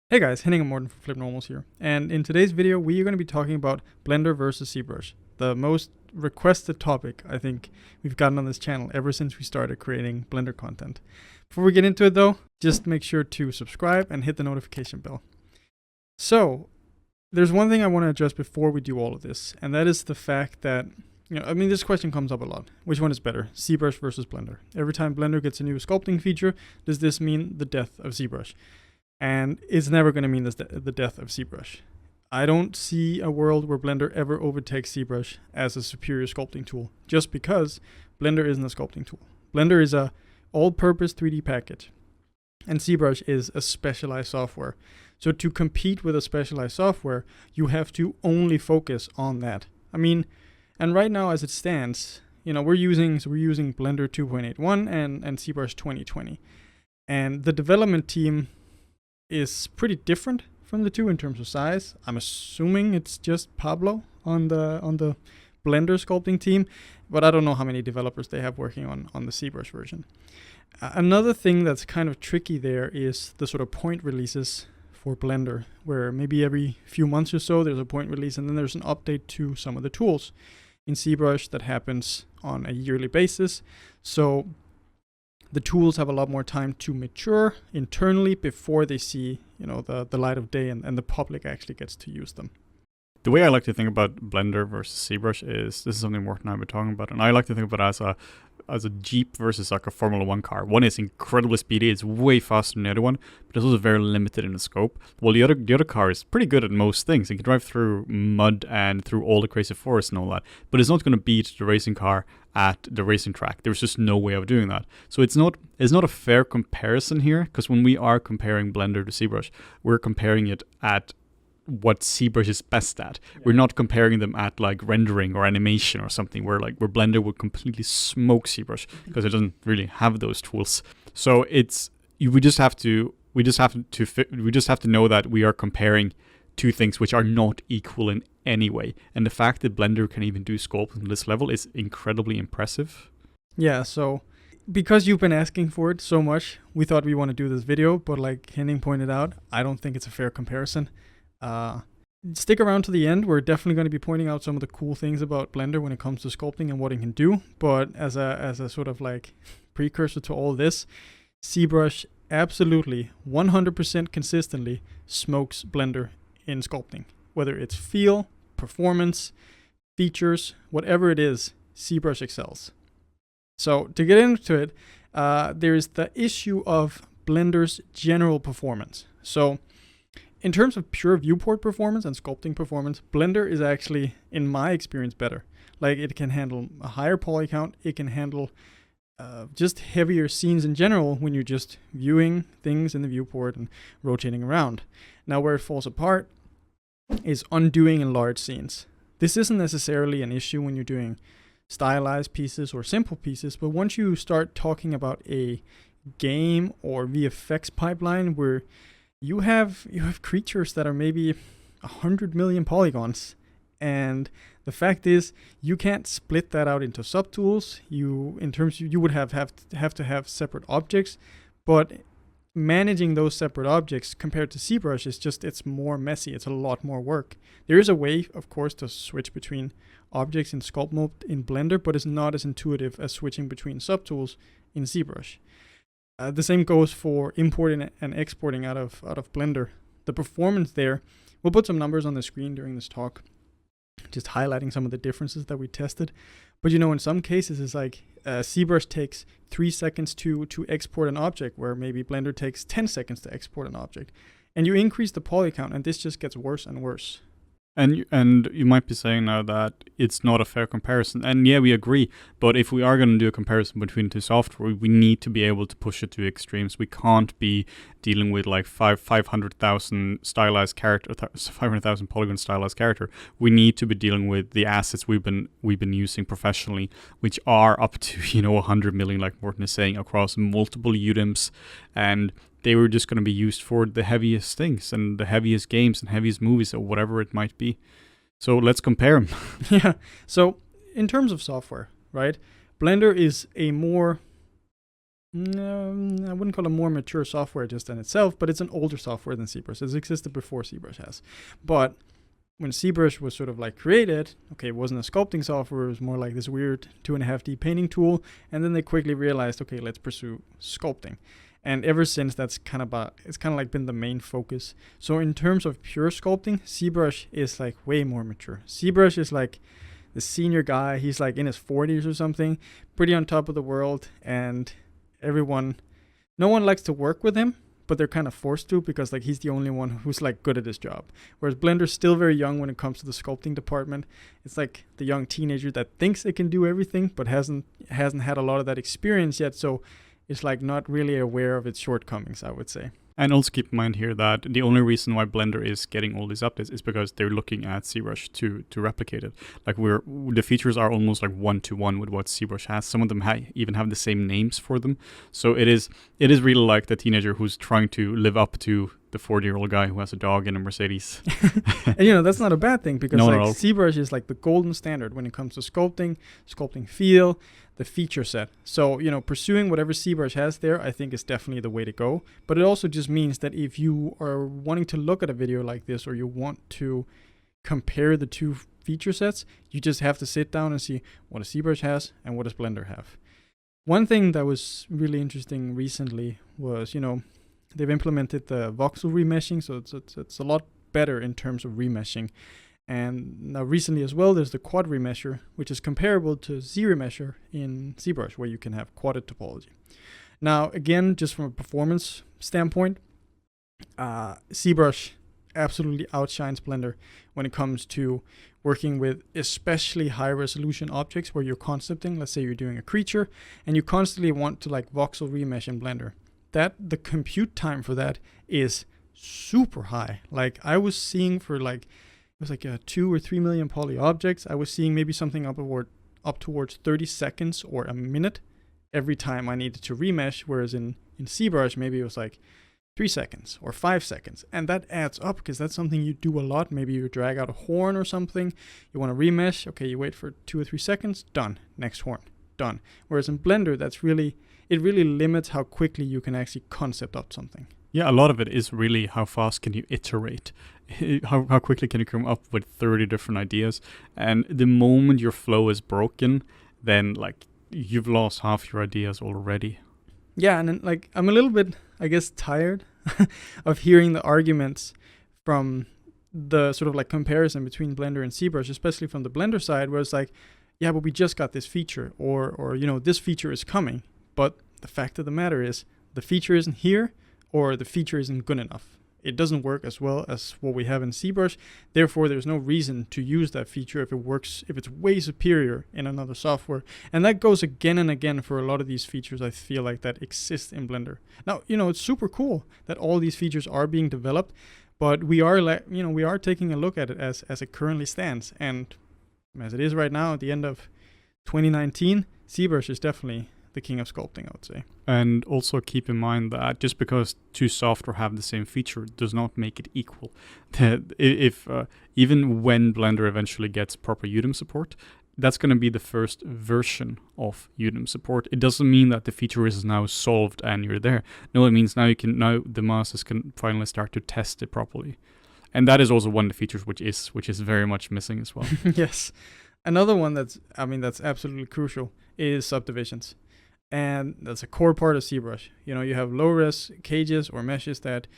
Hey guys, Henning and Marlon from FlippedNormals here, and in today's video we are going to be talking about Blender versus ZBrush, the most requested topic I think we've gotten on this channel ever since we started creating Blender content. Before we get into it though, just make sure to subscribe and hit the notification bell. So, there's one thing I want to address before we do all of this, and that is the fact that, this question comes up a lot. Which one is better, ZBrush versus Blender? Every time Blender gets a new sculpting feature, does this mean the death of ZBrush? And it's never going to mean the death of ZBrush. I don't see a world where Blender ever overtakes ZBrush as a superior sculpting tool, just because Blender isn't a sculpting tool. Blender is a all-purpose 3D package, and ZBrush is a specialized software. So to compete with a specialized software, you have to only focus on that. And right now as it stands, we're using Blender 2.81 and ZBrush 2020, and the development team is pretty different from the two in terms of size. I'm assuming it's just Pablo on the Blender sculpting team, but I don't know how many developers they have working on the ZBrush version. Another thing that's kind of tricky there is the sort of point releases for Blender, where maybe every few months or so there's a point release and then there's an update to some of the tools. In ZBrush that happens on a yearly basis, so the tools have a lot more time to mature internally before they see, the light of day and the public actually gets to use them. The way I like to think about Blender versus ZBrush is, this is something Morten and I have been talking about, and I like to think about it as a Jeep versus like a Formula 1 car. One is incredibly speedy, it's way faster than the other one, but it's also very limited in the scope. Well, the other car is pretty good at most things. It can drive through mud and through all the crazy forests and all that, but it's not going to beat the racing car at the racing track. There's just no way of doing that. So it's not a fair comparison here, because when we are comparing Blender to ZBrush, we're comparing it at what ZBrush is best at. Yeah. We're not comparing them at like rendering or animation or something where Blender would completely smoke ZBrush because it doesn't really have those tools. So we just have to know that we are comparing two things which are not equal in any way. And the fact that Blender can even do sculpt on this level is incredibly impressive. Yeah, so because you've been asking for it so much, we thought we want to do this video, but like Henning pointed out, I don't think it's a fair comparison. Stick around to the end. We're definitely going to be pointing out some of the cool things about Blender when it comes to sculpting and what it can do. But as a sort of like precursor to all this, ZBrush absolutely 100% consistently smokes Blender in sculpting. Whether it's feel, performance, features, whatever it is, ZBrush excels. So to get into it, there's the issue of Blender's general performance. So in terms of pure viewport performance and sculpting performance, Blender is actually, in my experience, better. Like, it can handle a higher poly count, it can handle just heavier scenes in general when you're just viewing things in the viewport and rotating around. Now, where it falls apart is undoing in large scenes. This isn't necessarily an issue when you're doing stylized pieces or simple pieces, but once you start talking about a game or VFX pipeline where you have creatures that are maybe 100 million polygons, and the fact is you can't split that out into subtools. You would have to have separate objects, but managing those separate objects compared to ZBrush is it's more messy. It's a lot more work. There is a way, of course, to switch between objects in sculpt mode in Blender, but it's not as intuitive as switching between subtools in ZBrush. The same goes for importing and exporting out of Blender. The performance there, we'll put some numbers on the screen during this talk, just highlighting some of the differences that we tested. But in some cases it's like ZBrush takes 3 seconds to export an object, where maybe Blender takes 10 seconds to export an object. And you increase the poly count and this just gets worse and worse. And you might be saying now that it's not a fair comparison. And yeah, we agree. But if we are going to do a comparison between two software, we need to be able to push it to extremes. We can't be dealing with like 500,000 stylized character, 500,000 polygon stylized character. We need to be dealing with the assets we've been using professionally, which are up to 100 million, like Morten is saying, across multiple UDIMs, and they were just going to be used for the heaviest things and the heaviest games and heaviest movies or whatever it might be. So let's compare them. Yeah. So in terms of software, right? Blender is a more I wouldn't call it more mature software just in itself, but it's an older software than ZBrush. It's existed before ZBrush has. But when ZBrush was sort of like created, okay, it wasn't a sculpting software, it was more like this weird 2.5D painting tool. And then they quickly realized, okay, let's pursue sculpting. And ever since, it's kind of like been the main focus. So in terms of pure sculpting, ZBrush is like way more mature. ZBrush is like the senior guy. He's like in his 40s or something, pretty on top of the world. And no one likes to work with him, but they're kind of forced to because like he's the only one who's like good at his job. Whereas Blender's still very young when it comes to the sculpting department. It's like the young teenager that thinks it can do everything, but hasn't had a lot of that experience yet. So it's like not really aware of its shortcomings, I would say. And also keep in mind here that the only reason why Blender is getting all these updates is because they're looking at ZBrush to replicate it. Like the features are almost like one-to-one with what ZBrush has. Some of them even have the same names for them. So it is really like the teenager who's trying to live up to the 40-year-old guy who has a dog and a Mercedes. And that's not a bad thing because ZBrush is like the golden standard when it comes to sculpting feel, the feature set. So, pursuing whatever ZBrush has there, I think is definitely the way to go. But it also just means that if you are wanting to look at a video like this, or you want to compare the two feature sets, you just have to sit down and see what does ZBrush has and what does Blender have. One thing that was really interesting recently was, they've implemented the voxel remeshing, so it's a lot better in terms of remeshing. And now recently as well, there's the Quadra Measure, which is comparable to Z-Measure in ZBrush, where you can have quadrant topology. Now, again, just from a performance standpoint, ZBrush absolutely outshines Blender when it comes to working with especially high resolution objects where you're concepting. Let's say you're doing a creature and you constantly want to like voxel remesh in Blender. The compute time for that is super high. Like I was seeing for like, it was like 2 or 3 million poly objects. I was seeing maybe something up towards 30 seconds or a minute every time I needed to remesh, whereas in ZBrush, maybe it was like 3 seconds or 5 seconds. And that adds up because that's something you do a lot. Maybe you drag out a horn or something. You want to remesh. Okay, you wait for 2 or 3 seconds. Done. Next horn. Done. Whereas in Blender, it really limits how quickly you can actually concept up something. Yeah, a lot of it is really how fast can you iterate? How quickly can you come up with 30 different ideas? And the moment your flow is broken, then like you've lost half your ideas already. Yeah, and then, like I'm a little bit, I guess, tired of hearing the arguments from the sort of like comparison between Blender and ZBrush, especially from the Blender side, where it's like, yeah, but we just got this feature, or this feature is coming. But the fact of the matter is, the feature isn't here, or the feature isn't good enough. It doesn't work as well as what we have in ZBrush. Therefore, there's no reason to use that feature if it's way superior in another software. And that goes again and again for a lot of these features, I feel like, that exist in Blender. Now, it's super cool that all these features are being developed, but we are taking a look at it as it currently stands. And as it is right now, at the end of 2019, ZBrush is definitely the king of sculpting, I would say. And also keep in mind that just because two software have the same feature does not make it equal. If even when Blender eventually gets proper UDIM support, that's going to be the first version of UDIM support. It doesn't mean that the feature is now solved and you're there. No, it means now the masters can finally start to test it properly. And that is also one of the features which is very much missing as well. Yes. Another one that's absolutely crucial is subdivisions. And that's a core part of ZBrush. You have low-res cages or meshes that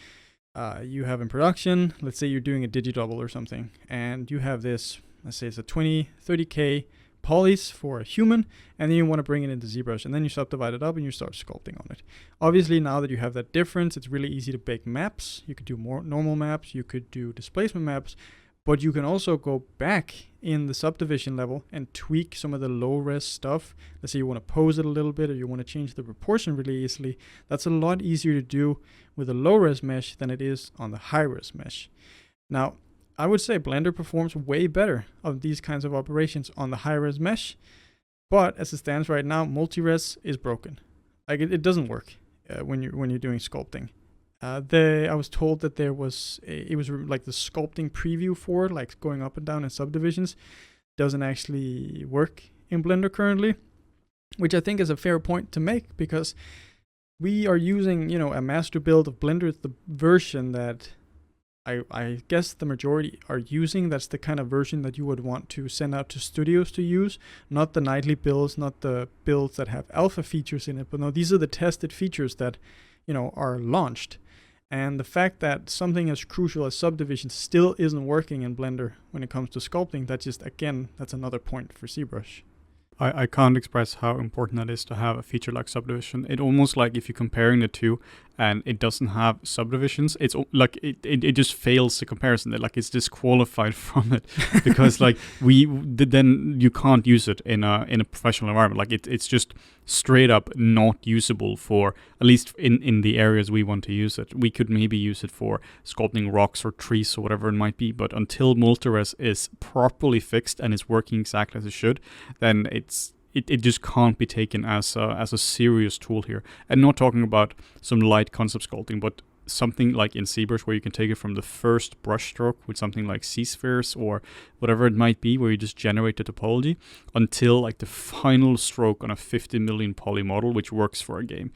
you have in production. Let's say you're doing a digidouble or something, and you have this, let's say it's a 30K polys for a human, and then you want to bring it into ZBrush, and then you subdivide it up and you start sculpting on it. Obviously, now that you have that difference, it's really easy to bake maps. You could do more normal maps, you could do displacement maps, but you can also go back in the subdivision level and tweak some of the low-res stuff. Let's say you want to pose it a little bit, or you want to change the proportion really easily. That's a lot easier to do with a low-res mesh than it is on the high-res mesh. Now, I would say Blender performs way better of these kinds of operations on the high-res mesh, but as it stands right now, multi-res is broken. Like it doesn't work when you're doing sculpting. I was told that it was like the sculpting preview for like going up and down in subdivisions doesn't actually work in Blender currently, which I think is a fair point to make, because we are using, you know, a master build of Blender. It's the version that I guess the majority are using. That's the kind of version that you would want to send out to studios to use, not the nightly builds, not the builds that have alpha features in it, but no, these are the tested features that, you know, are launched. And the fact that something as crucial as subdivisions still isn't working in Blender when it comes to sculpting, that just, again, that's another point for ZBrush. I can't express how important that is to have a feature like subdivision. It almost like if you're comparing the two and it doesn't have subdivisions, it's like it just fails the comparison. Like it's disqualified from it because like then you can't use it in a professional environment. Like it's just straight up not usable for, at least in the areas we want to use it. We could maybe use it for sculpting rocks or trees or whatever it might be, but until multi-res is properly fixed and is working exactly as it should, then it just can't be taken as a serious tool here. And not talking about some light concept sculpting, but something like in ZBrush where you can take it from the first brush stroke with something like C-spheres or whatever it might be, where you just generate the topology, until like the final stroke on a 50 million poly model, which works for a game.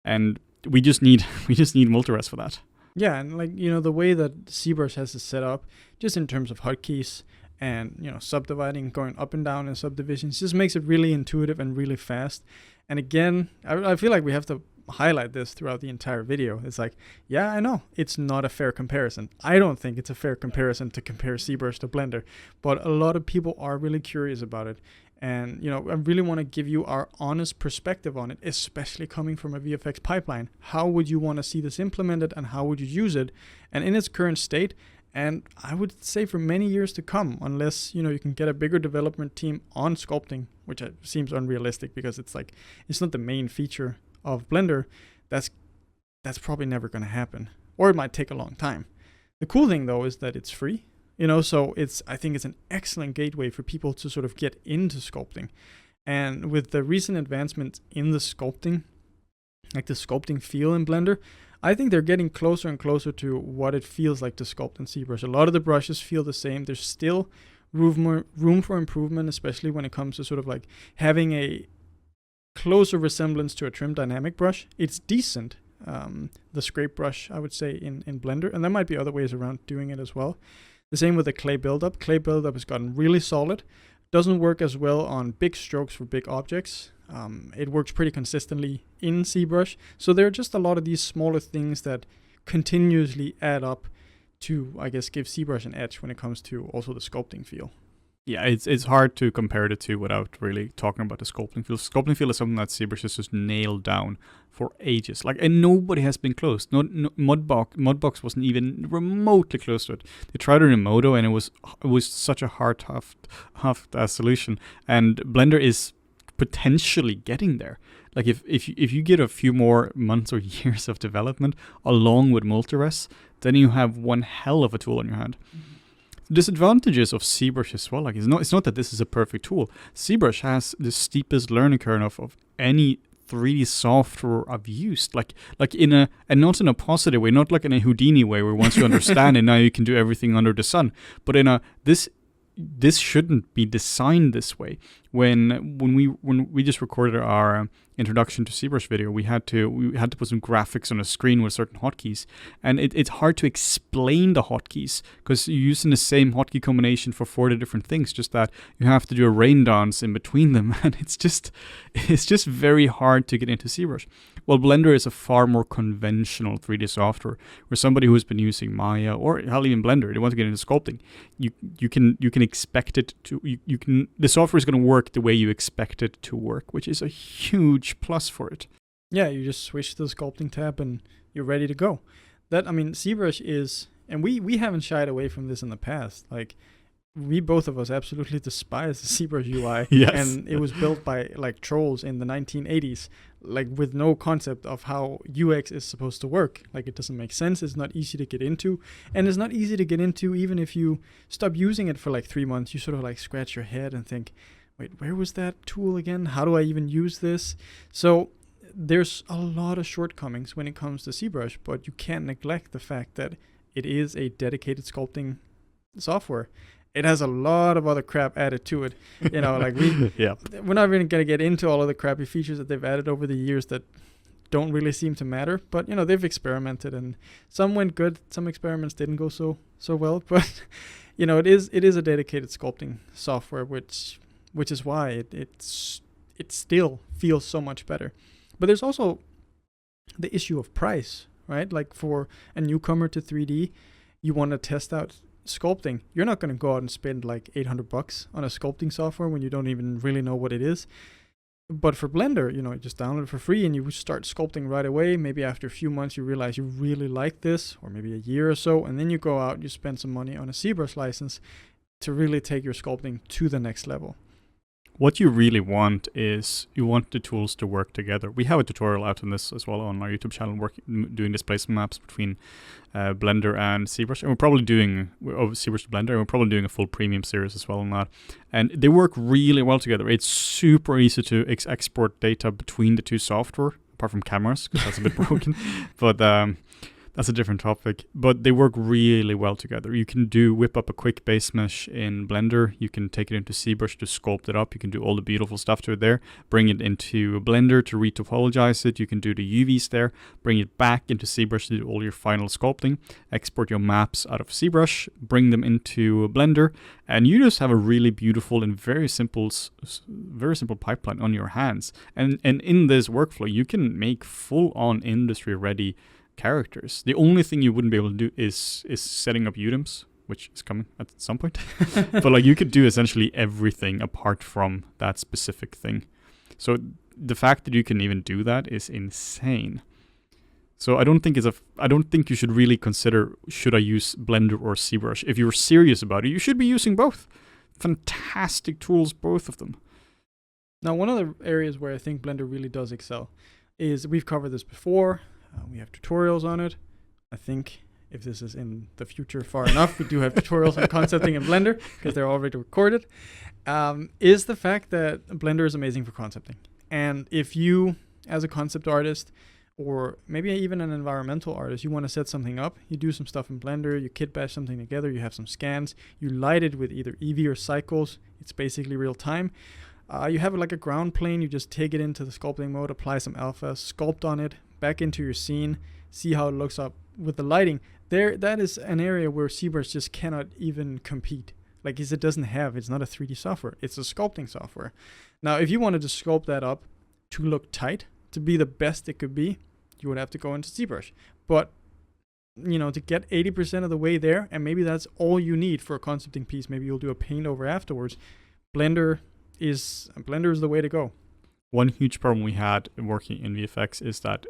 And we just need multi-res for that. Yeah, and like, you know, the way that ZBrush has it set up, just in terms of hotkeys and, you know, subdividing, going up and down in subdivisions, just makes it really intuitive and really fast. And again, I feel like we have to highlight this throughout the entire video. It's like, yeah, I know it's not a fair comparison. I don't think it's a fair comparison to compare ZBrush to Blender, but a lot of people are really curious about it. And, you know, I really want to give you our honest perspective on it, especially coming from a VFX pipeline. How would you want to see this implemented and how would you use it? And in its current state, and I would say for many years to come, unless, you know, you can get a bigger development team on sculpting, which seems unrealistic because it's like, it's not the main feature of Blender, that's probably never going to happen, or it might take a long time. The cool thing though is that it's free, you know, so I think it's an excellent gateway for people to sort of get into sculpting. And with the recent advancements in the sculpting, like the sculpting feel in Blender, I think they're getting closer and closer to what it feels like to sculpt in ZBrush. A lot of the brushes feel the same. There's still room for improvement, especially when it comes to sort of like having a closer resemblance to a trim dynamic brush. It's decent, the scrape brush, I would say, in Blender, and there might be other ways around doing it as well. The same with the clay buildup. Clay buildup has gotten really solid. Doesn't work as well on big strokes for big objects. It works pretty consistently in ZBrush. So there are just a lot of these smaller things that continuously add up to, I guess, give ZBrush an edge when it comes to also the sculpting feel. Yeah, it's hard to compare the two without really talking about the sculpting field. Sculpting field is something that ZBrush has just nailed down for ages. Like, and nobody has been close. Mudbox wasn't even remotely close to it. They tried it in Modo, and it was such a tough solution. And Blender is potentially getting there. Like if you get a few more months or years of development along with multi-res, then you have one hell of a tool on your hand. The disadvantages of ZBrush as well, like it's not that this is a perfect tool. ZBrush has the steepest learning curve of any 3D software I've used, like and not in a positive way, not like in a Houdini way where once you understand it, now you can do everything under the sun, but in this shouldn't be designed this way. When we just recorded our introduction to ZBrush video, we had to put some graphics on a screen with certain hotkeys, and it's hard to explain the hotkeys because you're using the same hotkey combination for 40 different things, just that you have to do a rain dance in between them, and it's just very hard to get into ZBrush. Well, Blender is a far more conventional 3D software where somebody who's been using Maya or hell even Blender, they want to get into sculpting, you can expect it to, the software is going to work the way you expect it to work, which is a huge plus for it. Yeah, you just switch to the sculpting tab and you're ready to go. ZBrush is, and we haven't shied away from this in the past. Like, we both of us absolutely despise the ZBrush UI. Yes. And it was built by like trolls in the 1980s, like with no concept of how UX is supposed to work. Like, it doesn't make sense. It's not easy to get into, and it's not easy to get into even if you stop using it for like 3 months. You sort of like scratch your head and think, wait, where was that tool again? How do I even use this? So there's a lot of shortcomings when it comes to ZBrush, but you can't neglect the fact that it is a dedicated sculpting software. It has a lot of other crap added to it. You know, like we're not even going to get into all of the crappy features that they've added over the years that don't really seem to matter. But they've experimented, and some went good, some experiments didn't go so well. But it is a dedicated sculpting software, which is why it still feels so much better. But there's also the issue of price, right? Like for a newcomer to 3D, you want to test out sculpting. You're not going to go out and spend like $800 on a sculpting software when you don't even really know what it is. But for Blender, you just download it for free and you start sculpting right away. Maybe after a few months you realize you really like this, or maybe a year or so, and then you go out, you spend some money on a ZBrush license to really take your sculpting to the next level. What you really want is you want the tools to work together. We have a tutorial out on this as well on our YouTube channel, doing displacement maps between Blender and ZBrush, and we're probably doing ZBrush to Blender, and we're probably doing a full premium series as well on that. And they work really well together. It's super easy to export data between the two software, apart from cameras, because that's a bit broken. But that's a different topic, but they work really well together. You can whip up a quick base mesh in Blender. You can take it into ZBrush to sculpt it up. You can do all the beautiful stuff to it there. Bring it into Blender to retopologize it. You can do the UVs there. Bring it back into ZBrush to do all your final sculpting. Export your maps out of ZBrush. Bring them into Blender, and you just have a really beautiful and very simple pipeline on your hands. And in this workflow, you can make full-on industry-ready characters. The only thing you wouldn't be able to do is setting up UDIMs, which is coming at some point. But like you could do essentially everything apart from that specific thing. So the fact that you can even do that is insane. So I don't think you should really consider, should I use Blender or ZBrush? If you're serious about it, you should be using both. Fantastic tools, both of them. Now, one of the areas where I think Blender really does excel is, we've covered this before. We have tutorials on it. I think if this is in the future far enough, we do have tutorials on concepting in Blender because they're already recorded. Is the fact that Blender is amazing for concepting. And if you, as a concept artist, or maybe even an environmental artist, you want to set something up, you do some stuff in Blender, you kit bash something together, you have some scans, you light it with either Eevee or cycles, it's basically real time. You have like a ground plane, you just take it into the sculpting mode, apply some alpha, sculpt on it, back into your scene, see how it looks up with the lighting. That is an area where ZBrush just cannot even compete. Like, it's not a 3D software, it's a sculpting software. Now, if you wanted to sculpt that up to look tight, to be the best it could be, you would have to go into ZBrush. But, to get 80% of the way there, and maybe that's all you need for a concepting piece, maybe you'll do a paint over afterwards, Blender is the way to go. One huge problem we had working in VFX is that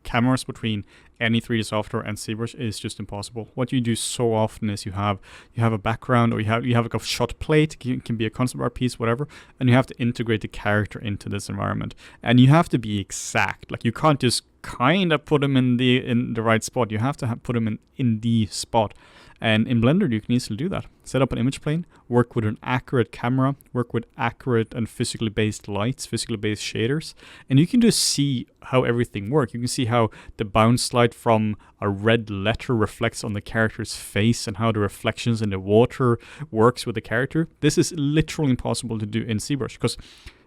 cameras between any 3D software and ZBrush is just impossible. What you do so often is you have a background, or you have like a shot plate, it can be a concept art piece, whatever, and you have to integrate the character into this environment. And you have to be exact. Like, you can't just kind of put them in the right spot. You have to put them in the spot. And in Blender, you can easily do that. Set up an image plane, work with an accurate camera, work with accurate and physically based lights, physically based shaders, and you can just see how everything works. You can see how the bounce light from a red letter reflects on the character's face, and how the reflections in the water works with the character. This is literally impossible to do in ZBrush, because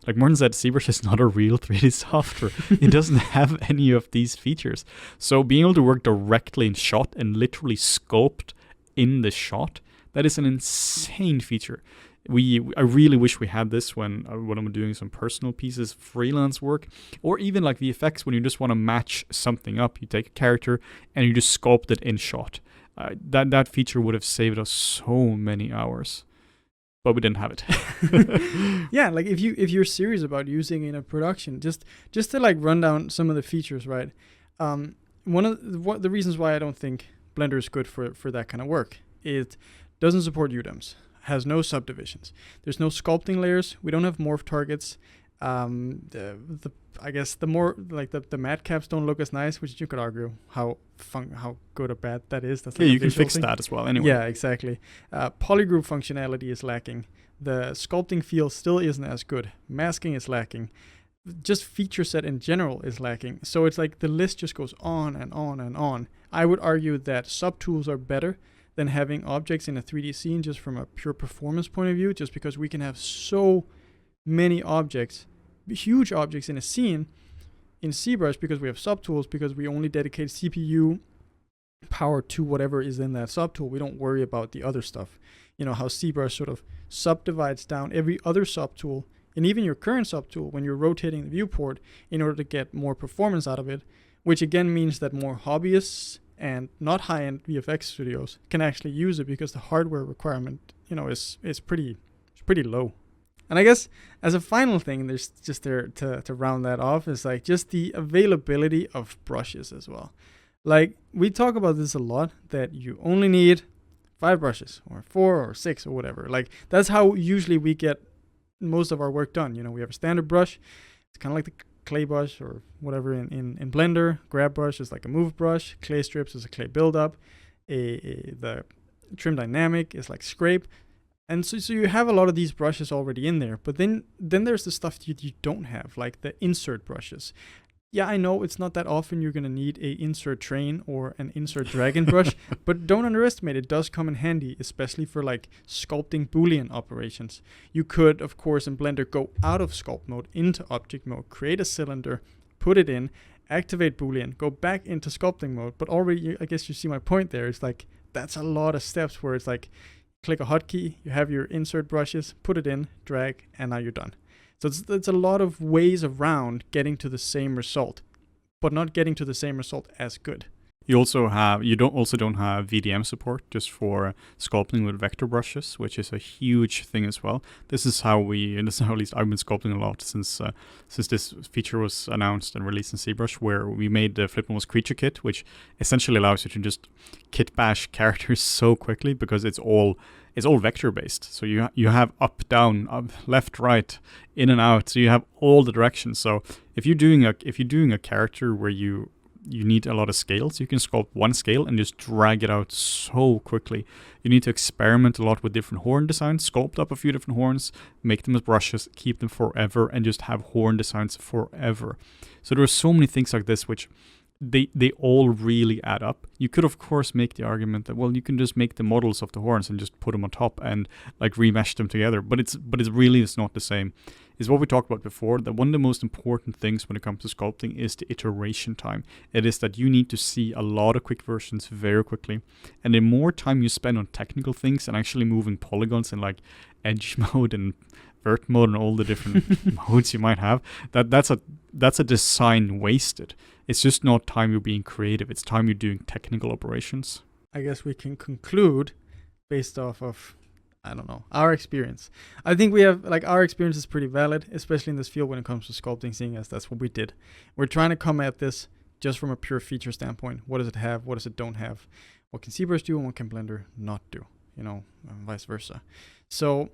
like Marlon said, ZBrush is not a real 3D software. It doesn't have any of these features. So being able to work directly in shot and literally sculpt in the shot, that is an insane feature. I really wish we had this when I'm doing some personal pieces, freelance work, or even like VFX, when you just want to match something up. You take a character and you just sculpt it in shot. That feature would have saved us so many hours, but we didn't have it. Yeah, like if you're serious about using it in a production, just to like run down some of the features, right? One of the reasons why I don't think Blender is good for that kind of work, it doesn't support UDIMs, has no subdivisions, there's no sculpting layers, we don't have morph targets. I guess the more like the matte caps don't look as nice, which you could argue how good or bad that is. That's like you can fix that as well anyway. Yeah, exactly. Polygroup functionality is lacking. The sculpting feel still isn't as good. Masking is lacking. Just feature set in general is lacking. So it's like the list just goes on and on and on. I would argue that subtools are better than having objects in a 3D scene, just from a pure performance point of view, just because we can have so many objects, huge objects in a scene. in ZBrush, because we have subtools, because we only dedicate CPU power to whatever is in that subtool, we don't worry about the other stuff. You know how ZBrush sort of subdivides down every other subtool, and even your current subtool when you're rotating the viewport in order to get more performance out of it, which again means that more hobbyists and not high-end VFX studios can actually use it, because the hardware requirement, you know, is pretty low. And I guess as a final thing, there's just there to round that off, is like just the availability of brushes as well. Like, we talk about this a lot, that you only need 5 brushes or 4 or 6 or whatever. Like, that's how usually we get most of our work done. You know, we have a standard brush. It's kind of like the clay brush or whatever in Blender. Grab brush is like a move brush. Clay strips is a clay buildup. The trim dynamic is like scrape. And so you have a lot of these brushes already in there. But then there's the stuff that you don't have, like the insert brushes. Yeah, I know it's not that often you're going to need a insert train or an insert dragon brush, but don't underestimate, it does come in handy, especially for like sculpting Boolean operations. You could, of course, in Blender go out of sculpt mode into object mode, create a cylinder, put it in, activate Boolean, go back into sculpting mode. But already, I guess you see my point there. It's like, that's a lot of steps where it's like, click a hotkey, you have your insert brushes, put it in, drag, and now you're done. So it's a lot of ways around getting to the same result, but not getting to the same result as good. You also don't have VDM support just for sculpting with vector brushes, which is a huge thing as well. This is how at least I've been sculpting a lot since this feature was announced and released in ZBrush, where we made the FlippedNormals creature kit, which essentially allows you to just kit bash characters so quickly, because it's all vector based. So you have up, down, up, left, right, in and out. So you have all the directions. So if you're doing a character where you need a lot of scales, you can sculpt one scale and just drag it out so quickly. You need to experiment a lot with different horn designs, sculpt up a few different horns, make them as brushes, keep them forever, and just have horn designs forever. So there are so many things like this which they all really add up. You could, of course, make the argument that, well, you can just make the models of the horns and just put them on top and like remesh them together, but it's really not the same. Is what we talked about before, that one of the most important things when it comes to sculpting is the iteration time. It is that you need to see a lot of quick versions very quickly, and the more time you spend on technical things and actually moving polygons in like edge mode and vert mode and all the different modes you might have, that's a design wasted. It's just not time you're being creative, it's time you're doing technical operations. I guess we can conclude based off of, I don't know, our experience. I think we have, like, our experience is pretty valid, especially in this field when it comes to sculpting, seeing as that's what we did. We're trying to come at this just from a pure feature standpoint. What does it have? What does it don't have? What can ZBrush do and what can Blender not do? You know, and vice versa. So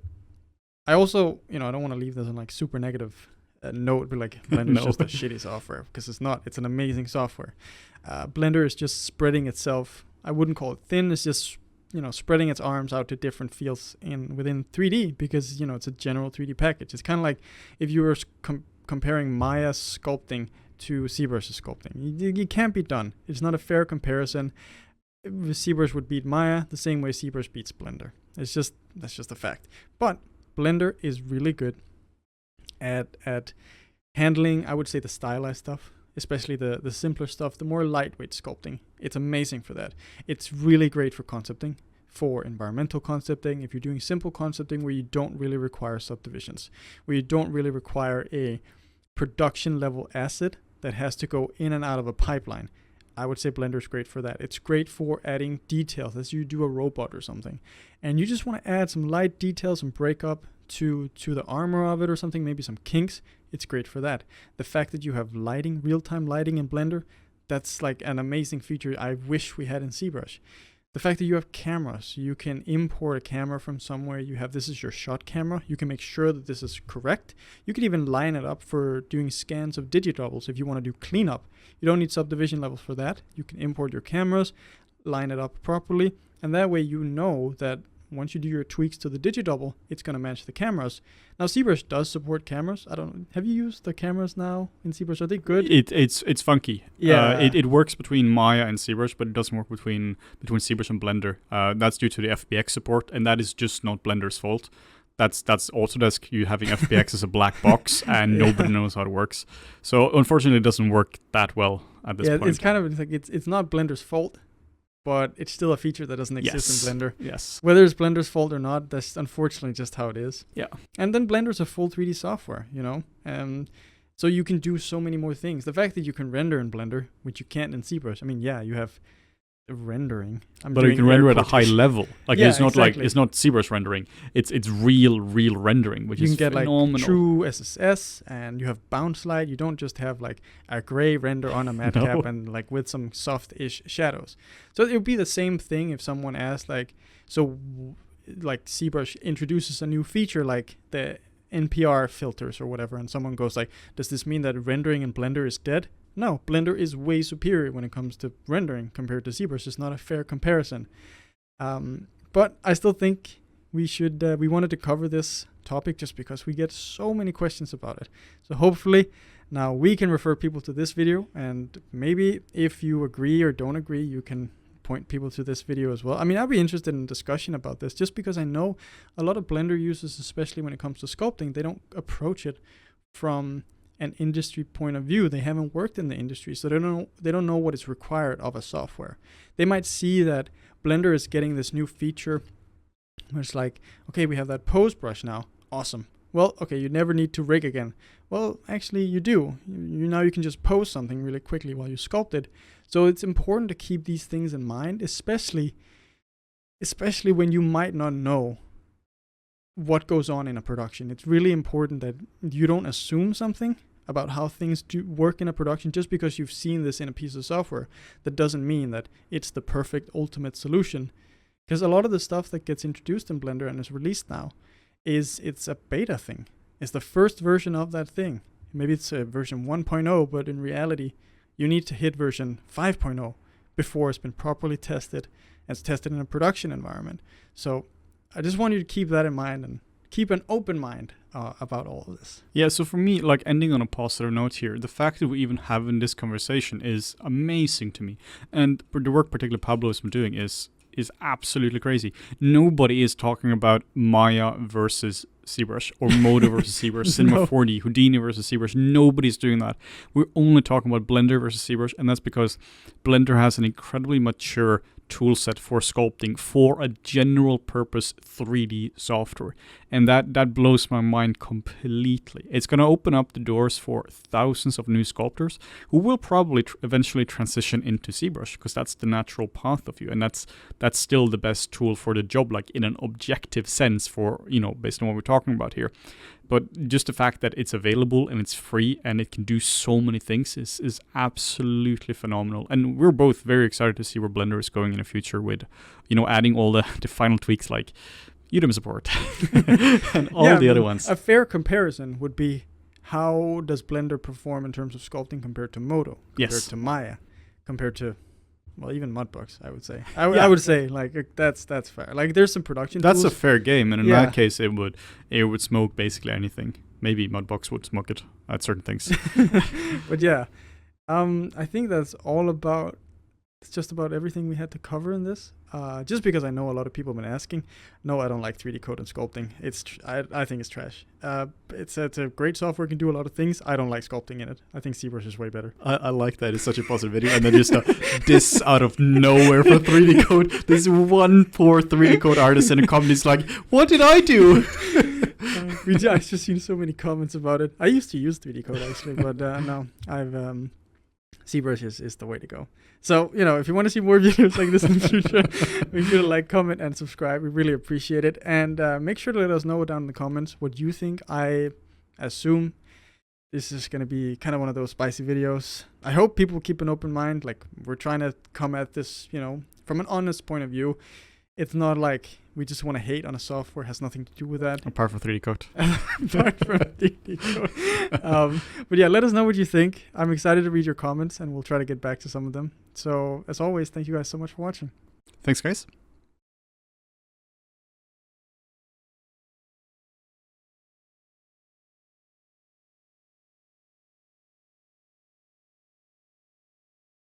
I also, you know, I don't want to leave this on like super negative note, but like Blender's just a shitty software, because it's not. It's an amazing software. Blender is just spreading itself. I wouldn't call it thin. It's just, you know, spreading its arms out to different fields within 3D, because, you know, it's a general 3D package. It's kind of like if you were comparing Maya sculpting to ZBrush's sculpting. You can't be done. It's not a fair comparison. ZBrush would beat Maya the same way ZBrush beats Blender. That's just a fact. But Blender is really good at handling, I would say, the stylized stuff, especially the simpler stuff, the more lightweight sculpting. It's amazing for that. It's really great for concepting, for environmental concepting, if you're doing simple concepting where you don't really require subdivisions, where you don't really require a production level asset that has to go in and out of a pipeline. I would say Blender is great for that. It's great for adding details as you do a robot or something. And you just want to add some light details and breakup to the armor of it or something, maybe some kinks. It's great for that. The fact that you have lighting, real-time lighting in Blender, that's like an amazing feature I wish we had in ZBrush. The fact that you have cameras, you can import a camera from somewhere. You have, this is your shot camera. You can make sure that this is correct. You can even line it up for doing scans of digidoubles if you want to do cleanup. You don't need subdivision levels for that. You can import your cameras, line it up properly, and that way you know that once you do your tweaks to the digidouble, it's going to match the cameras. Now, ZBrush does support cameras. I don't know. Have you used the cameras now in ZBrush? Are they good? It's funky. Yeah. It works between Maya and ZBrush, but it doesn't work between ZBrush and Blender. That's due to the FBX support, and that is just not Blender's fault. That's Autodesk. You having FBX as a black box, and nobody knows how it works. So unfortunately, it doesn't work that well at this point. It's kind of like it's not Blender's fault, but it's still a feature that doesn't exist in Blender. Yes. Whether it's Blender's fault or not, that's unfortunately just how it is. Yeah. And then Blender's a full 3D software, you know? So you can do so many more things. The fact that you can render in Blender, which you can't in ZBrush. I mean, yeah, you have rendering. But you can render at a high level. Like it's not exactly. like it's not ZBrush rendering. It's real rendering, which is phenomenal. You can get like true SSS, and you have bounce light. You don't just have like a gray render on a matte cap and like with some soft-ish shadows. So it would be the same thing if someone asked like ZBrush introduces a new feature like the NPR filters or whatever, and someone goes like, does this mean that rendering in Blender is dead? No, Blender is way superior when it comes to rendering compared to ZBrush. It's not a fair comparison. But I still think we wanted to cover this topic just because we get so many questions about it. So hopefully now we can refer people to this video, and maybe if you agree or don't agree, you can point people to this video as well. I mean, I'd be interested in discussion about this just because I know a lot of Blender users, especially when it comes to sculpting, they don't approach it from an industry point of view. They haven't worked in the industry, so they don't know what is required of a software. They might see that Blender is getting this new feature where it's like, okay, we have that pose brush now. Awesome. Well, okay, you never need to rig again. Well, actually you do. Now you can just pose something really quickly while you sculpt it. So it's important to keep these things in mind, especially when you might not know what goes on in a production. It's really important that you don't assume something about how things do work in a production just because you've seen this in a piece of software. That doesn't mean that it's the perfect ultimate solution, because a lot of the stuff that gets introduced in Blender and is released now it's a beta thing. It's the first version of that thing. Maybe it's a version 1.0, but in reality you need to hit version 5.0 before it's been properly tested and it's tested in a production environment. So I just want you to keep that in mind and keep an open mind about all of this. Yeah, so for me, like ending on a positive note here, the fact that we even having this conversation is amazing to me. And the work particularly Pablo has been doing is absolutely crazy. Nobody is talking about Maya versus ZBrush or Modo versus ZBrush, Cinema 4D, Houdini versus ZBrush. Nobody's doing that. We're only talking about Blender versus ZBrush, and that's because Blender has an incredibly mature tool set for sculpting for a general purpose 3D software, and that blows my mind completely. It's going to open up the doors for thousands of new sculptors who will probably eventually transition into ZBrush, because that's the natural path of you, and that's still the best tool for the job, like in an objective sense, for, you know, based on what we're talking about here. But just the fact that it's available and it's free and it can do so many things is absolutely phenomenal. And we're both very excited to see where Blender is going in the future with, you know, adding all the final tweaks like Udemy support and all the other ones. A fair comparison would be, how does Blender perform in terms of sculpting compared to Modo, compared to Maya, compared to, well, even Mudbox, I would say. I would say like that's fair. Like there's some production tools. That's a fair game, and in that case, it would smoke basically anything. Maybe Mudbox would smoke it at certain things. But yeah, I think that's all about. It's just about everything we had to cover in this. Just because I know a lot of people have been asking. No, I don't like 3D code and sculpting. I think it's trash. It's a great software, can do a lot of things. I don't like sculpting in it. I think ZBrush is way better. I like that. It's such a positive video. And then just this out of nowhere for 3D code. This one poor 3D code artist in a comment is like, what did I do? I've just seen so many comments about it. I used to use 3D code actually, but no, I've ZBrush is the way to go. So, you know, if you want to see more videos like this in the future, make sure to like, comment, and subscribe. We really appreciate it. And make sure to let us know down in the comments what you think. I assume this is going to be kind of one of those spicy videos. I hope people keep an open mind. Like, we're trying to come at this, you know, from an honest point of view. It's not like we just want to hate on a software. It has nothing to do with that. Apart from 3D code. Apart from 3D code. But yeah, let us know what you think. I'm excited to read your comments, and we'll try to get back to some of them. So, as always, thank you guys so much for watching. Thanks, guys.